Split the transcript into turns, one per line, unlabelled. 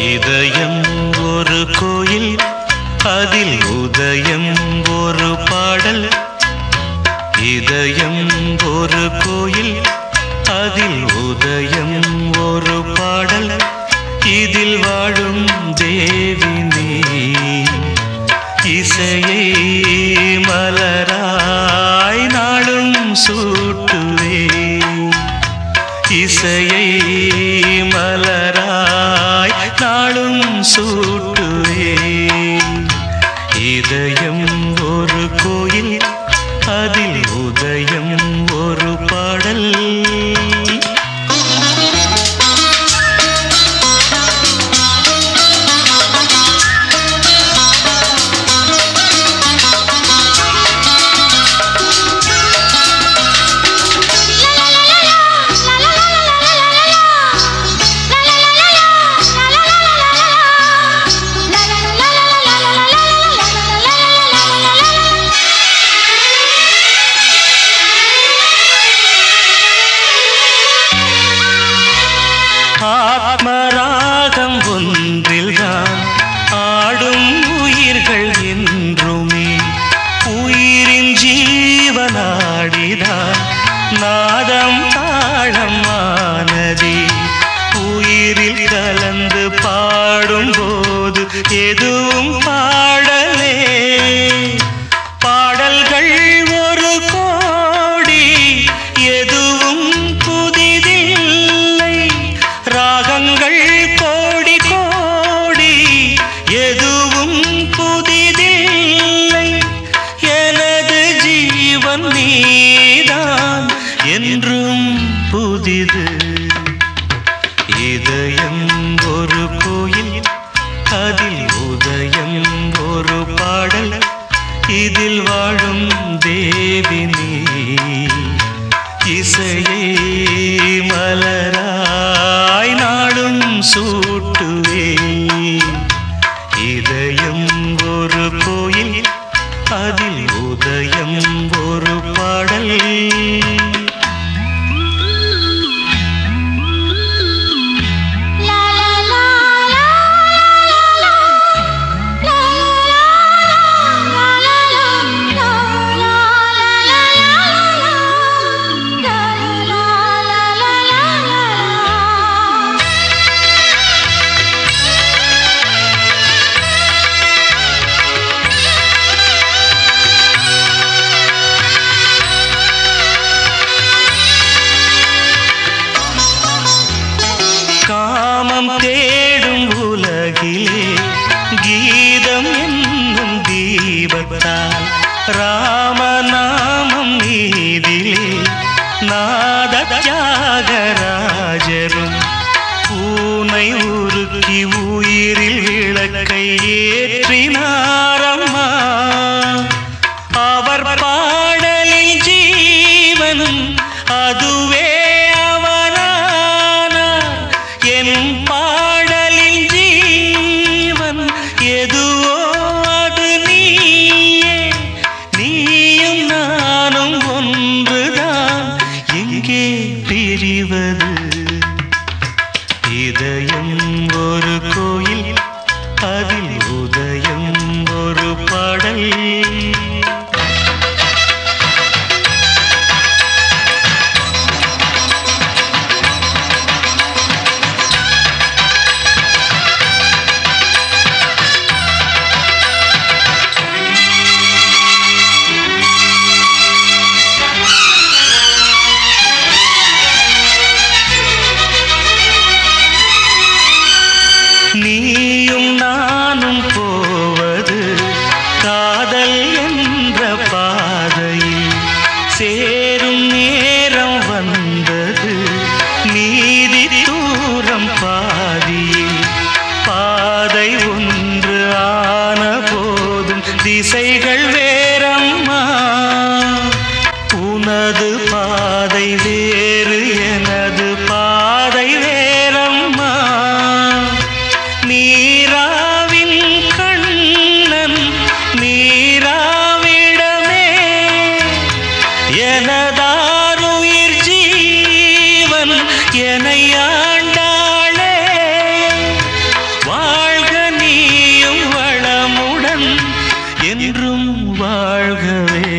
இதயம் ஒரு கோயில், அதில் உதயம் ஒரு பாடல். இதயம் ஒரு கோயில், அதில் உதயம் ஒரு பாடல். இதில் வாழும் தேவி நீ, இசையை மலராய் நாளும் சூட்டுவே. இசையை மலராய் நாளும் சூட்டுவே. இதயம் ஒரு கோயில், அதில் உதயம் ஒரு பாடல். ஆத்மராகம் ஒன்றில்தான் ஆடும் உயிர்கள் என்றுமே. உயிரின் ஜீவனாடிதான் நாதம் தாளம் ஆனதே. உயிரில் கலந்து பாடும்போது எதுவும் பாடலே. பாடல்கள் ஒரு கோடி, எதுவும் புதிதில்லை. ராகங்கள் கோடி கோடி, எதுவும் புதிதில்லை. எனது ஜீவன் நீதான், என்றும் புதிது. இதயம் ஒரு கோயில், அதில் உதயம் ஒரு பாடல். இதில் வாழும் தேவி நீ, இசையை மலராய் நாளும் சூட்டுவே. இதயம் ஒரு கோயில், அதில் உதயம் ஒரு பாடல். காமம் தேடும் உலகிலே கீதம் என்னும் தீபத்தால் ராமநாமம் நீதிலே நாத தியாகராஜரும் பூனை உருக்கி உயிரில் விளக்கை ஏற்றினாரம்மா. அவர் பாடலில் ஜீவனும் அதுவே என் பாடலில் ஜீவன் எதுவோ அது நீயே. நீயும் நானும் ஒன்றுதான், எங்கே பிரிவது? இதயம் ஒரு கோயில், அதில் உதயம் ஒரு பாடல். நீயும் நானும் எனதாருயிர் ஜீவன் என்னை ஆண்டாளே வாழ்க நீயும் வளமுடன் என்றும் வாழ்கவே